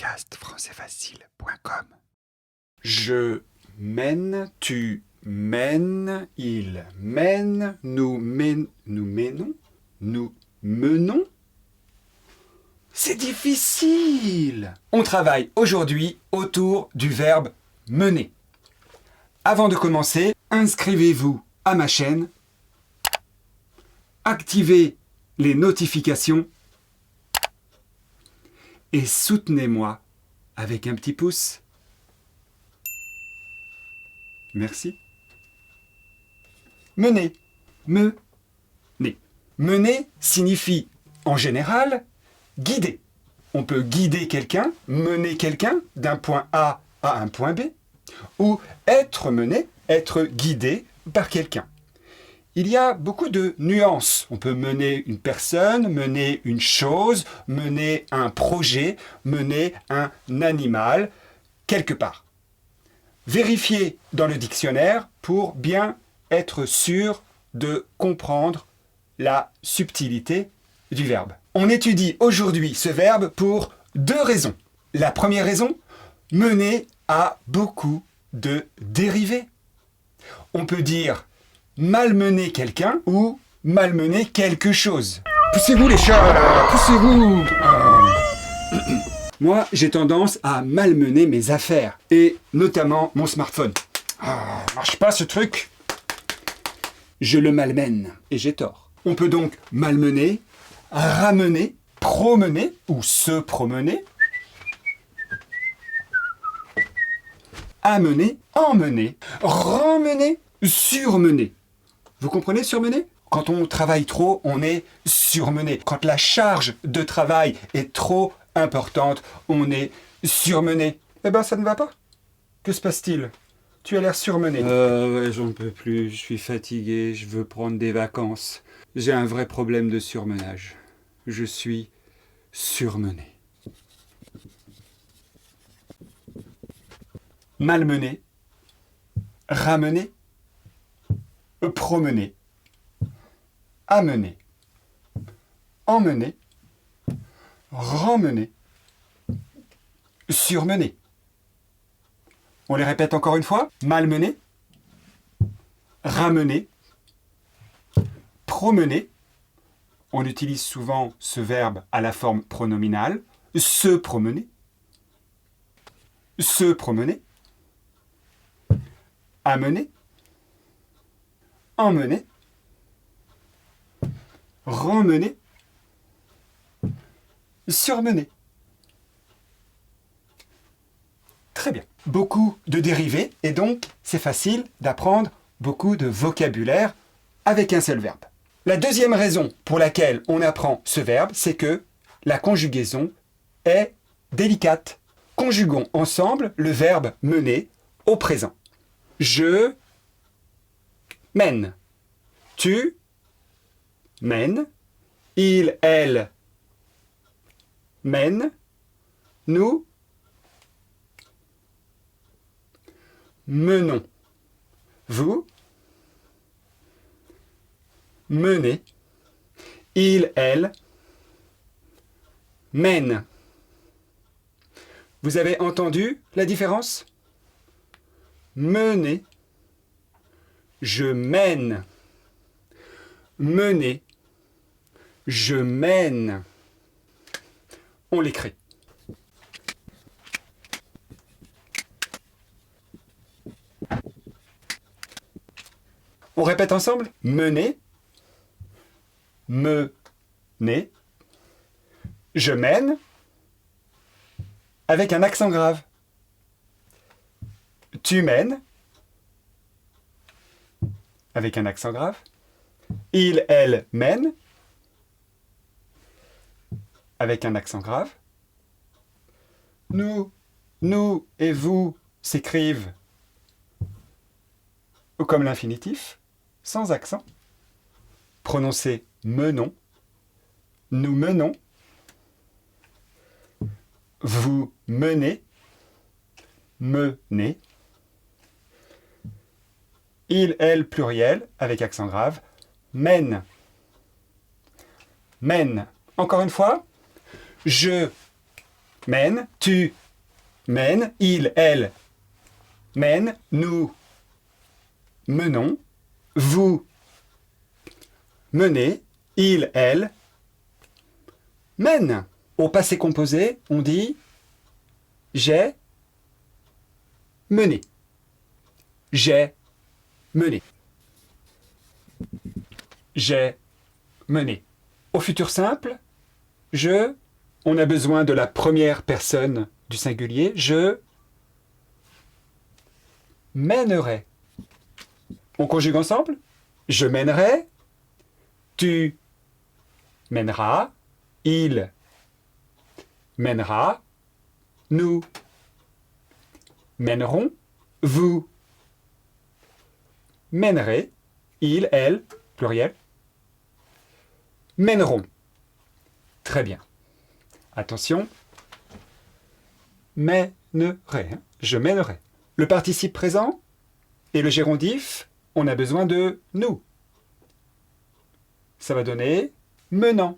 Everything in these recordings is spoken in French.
podcast françaisfacile.com. Je mène, tu mènes, il mène, nous menons, nous menons. C'est difficile. On travaille aujourd'hui autour du verbe mener. Avant de commencer, inscrivez-vous à ma chaîne, activez les notifications et soutenez-moi avec un petit pouce. Merci. Mener. Mener. Mener signifie, en général, guider. On peut guider quelqu'un, mener quelqu'un d'un point A à un point B, ou être mené, être guidé par quelqu'un. Il y a beaucoup de nuances. On peut mener une personne, mener une chose, mener un projet, mener un animal, quelque part. Vérifiez dans le dictionnaire pour bien être sûr de comprendre la subtilité du verbe. On étudie aujourd'hui ce verbe pour deux raisons. La première raison, mener a beaucoup de dérivés. On peut dire malmener quelqu'un ou malmener quelque chose. Poussez-vous les chats là, poussez-vous. Moi, j'ai tendance à malmener mes affaires, et notamment mon smartphone. Marche pas ce truc. Je le malmène, et j'ai tort. On peut donc malmener, ramener, promener ou se promener, amener, emmener, remmener, surmener. Vous comprenez surmener ? Quand on travaille trop, on est surmené. Quand la charge de travail est trop importante, on est surmené. Eh ben, ça ne va pas. Que se passe-t-il ? Tu as l'air surmené. Ouais, j'en peux plus. Je suis fatigué. Je veux prendre des vacances. J'ai un vrai problème de surmenage. Je suis surmené. Malmené, ramener, promener, amener, emmener, remmener, surmener. On les répète encore une fois. Malmener, ramener, promener. On utilise souvent ce verbe à la forme pronominale. Se promener, amener, emmener, remmener, surmener. Très bien. Beaucoup de dérivés et donc c'est facile d'apprendre beaucoup de vocabulaire avec un seul verbe. La deuxième raison pour laquelle on apprend ce verbe, c'est que la conjugaison est délicate. Conjuguons ensemble le verbe mener au présent. Je mène. Tu mènes. Il, elle mène. Nous menons. Vous menez. Il, elle mène. Vous avez entendu la différence ? Mener. Je mène. Mener. Je mène. On l'écrit. On répète ensemble. Mener. Mener. Je mène. Avec un accent grave. Tu mènes. Avec un accent grave. Il, elle mène. Avec un accent grave. Nous et vous s'écrivent comme l'infinitif, sans accent. Prononcez menons. Nous menons. Vous menez. Menez. Il, elle, pluriel, avec accent grave. Mène. Mène. Encore une fois. Je mène, tu, mène, il, elle, mène, nous, menons, vous, menez, il, elle, mène. Au passé composé, on dit j'ai mené. J'ai mené. J'ai mené. Au futur simple, on a besoin de la première personne du singulier. Je mènerai. On conjugue ensemble. Je mènerai. Tu mèneras. Il mènera. Nous mènerons. Vous mènerez. Il, elle, pluriel, mèneront. Très bien. Attention. Mènerai. Je mènerai. Le participe présent et le gérondif, on a besoin de nous. Ça va donner menant.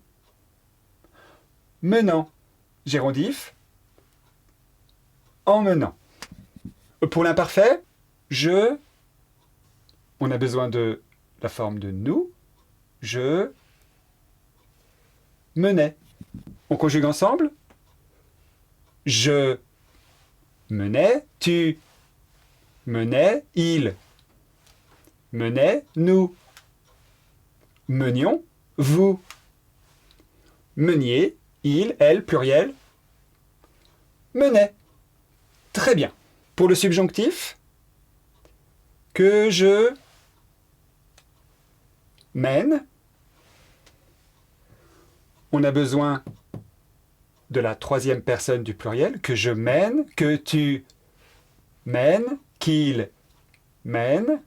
Menant. Gérondif. Emmenant. Pour l'imparfait, on a besoin de la forme de nous. Je menais. On conjugue ensemble. Je menais, tu menais, il menait, nous menions, vous meniez, il, elle, pluriel, menait. Très bien. Pour le subjonctif, que je mène, on a besoin de la troisième personne du pluriel, que je mène, que tu mènes, qu'il mène,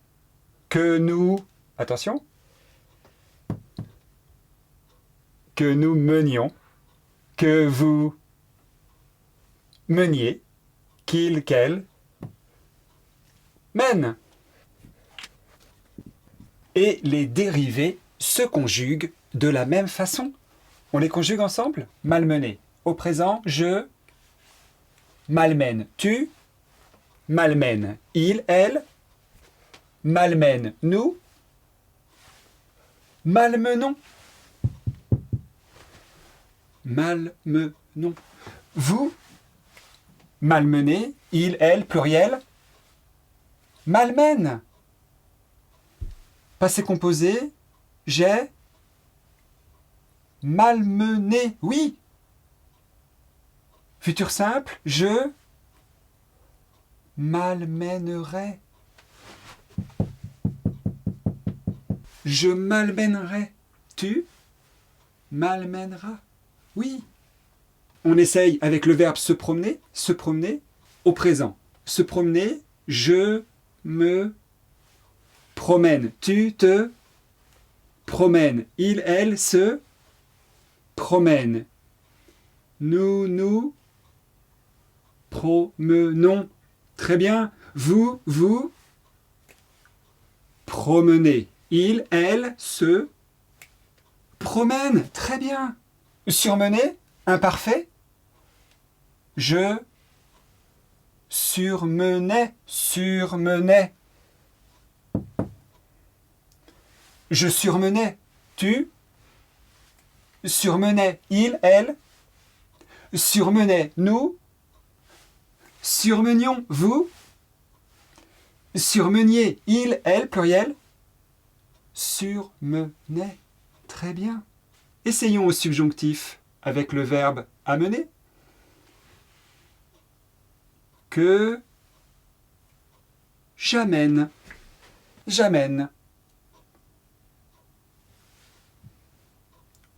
que nous, attention, que nous menions, que vous meniez, qu'il, qu'elle mène. Et les dérivés se conjuguent de la même façon. On les conjugue ensemble. Malmener. Au présent, je malmène. Tu malmènes. Il, elle malmène. Nous malmenons. Malmenons. Vous malmenez. Il, elle, pluriel malmène. Passé composé, j'ai malmené. Oui. Futur simple, je malmènerai. Je malmènerai. Tu malmèneras. Oui. On essaye avec le verbe se promener au présent. Se promener, je me promène. Tu te promènes. Il, elle se promène. Nous nous promenons. Très bien. Vous promenez. Il, elle se promène. Très bien. Surmener, imparfait. Je surmenais. Je surmenais. Tu surmenais. Il, elle surmenait. Nous surmenions. Vous surmeniez. Il, elle, pluriel surmenait. Très bien. Essayons au subjonctif avec le verbe amener. Que j'amène. J'amène.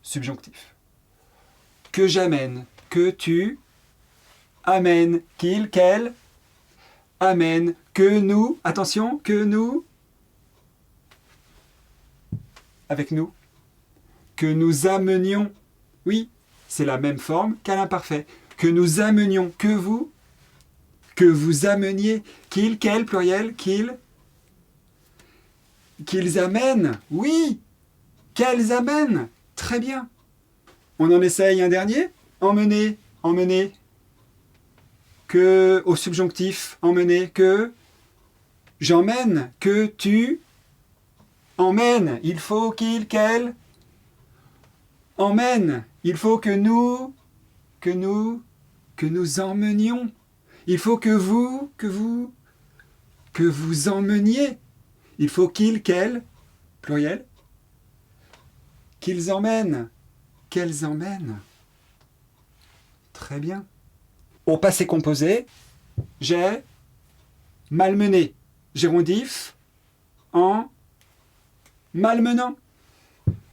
Subjonctif. Que j'amène. Que tu amènes. Qu'il, qu'elle amène. Que nous, attention, que nous, avec nous, que nous amenions. Oui, c'est la même forme qu'à l'imparfait. Que nous amenions. Que vous ameniez. Qu'il, qu'elle, pluriel, qu'ils amènent. Oui, qu'elles amènent. Très bien. On en essaye un dernier. Emmener, emmener. que au subjonctif, emmener, que j'emmène, que tu emmènes, il faut qu'il, qu'elle emmène, il faut que nous emmenions, il faut que vous emmeniez, il faut qu'il, qu'elle, pluriel, qu'ils emmènent, qu'elles emmènent. Très bien. Au passé composé, j'ai malmené. Gérondif, en malmenant.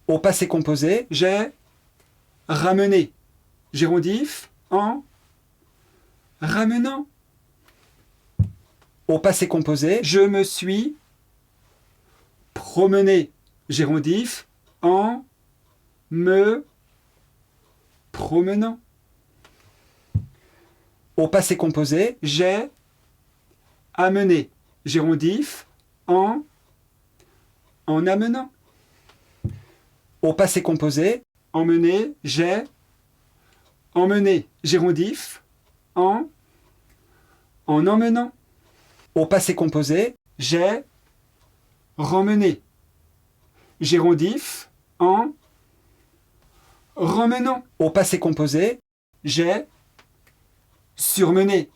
Au passé composé, j'ai ramené. Gérondif, en ramenant. Au passé composé, je me suis promené. Gérondif, en me promenant. Au passé composé, j'ai amené. Gérondif, en amenant. Au passé composé, emmener, j'ai emmené. Gérondif, en emmenant. Au passé composé, j'ai remmené. Gérondif, en remenant. Au passé composé, j'ai surmené.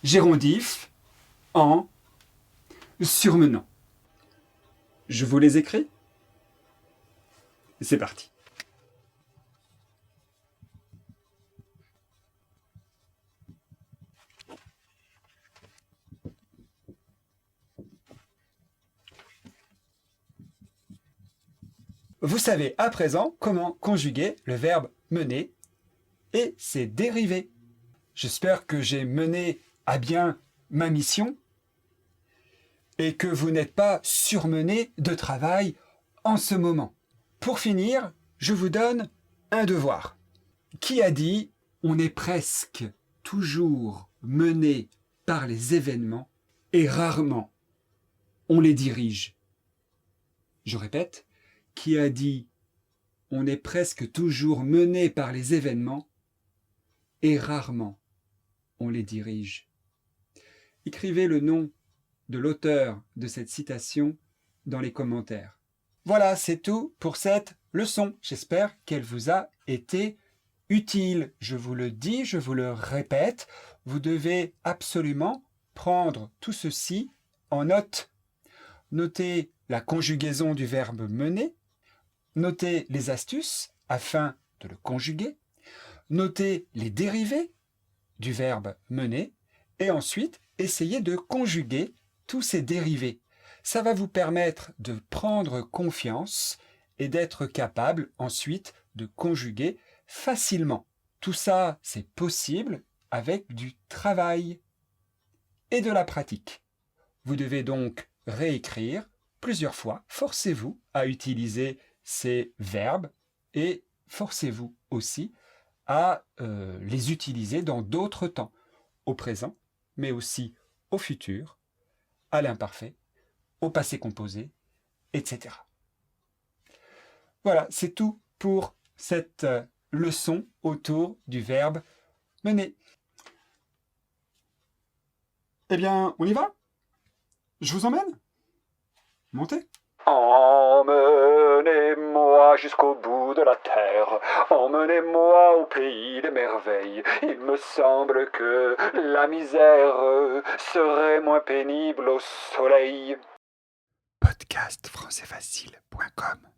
Gérondif, en surmenant. Je vous les écris. C'est parti. Vous savez à présent comment conjuguer le verbe mener et ses dérivés. J'espère que j'ai mené à bien ma mission et que vous n'êtes pas surmené de travail en ce moment. Pour finir, je vous donne un devoir. Qui a dit « on est presque toujours mené par les événements et rarement on les dirige ». Je répète, qui a dit « on est presque toujours mené par les événements et rarement on les dirige ». Écrivez le nom de l'auteur de cette citation dans les commentaires. Voilà, c'est tout pour cette leçon. J'espère qu'elle vous a été utile. Je vous le dis, je vous le répète, vous devez absolument prendre tout ceci en note. Notez la conjugaison du verbe mener, notez les astuces afin de le conjuguer, notez les dérivés du verbe mener et ensuite essayez de conjuguer tous ces dérivés. Ça va vous permettre de prendre confiance et d'être capable ensuite de conjuguer facilement. Tout ça, c'est possible avec du travail et de la pratique. Vous devez donc réécrire plusieurs fois. Forcez-vous à utiliser ces verbes et forcez-vous aussi à les utiliser dans d'autres temps, au présent, mais aussi au futur, à l'imparfait, au passé composé, etc. Voilà, c'est tout pour cette leçon autour du verbe mener. Eh bien, on y va? Je vous emmène? Montez. Emmenez-moi jusqu'au bout de la terre, emmenez-moi au pays des merveilles. Il me semble que la misère serait moins pénible au soleil. Podcastfrançaisfacile.com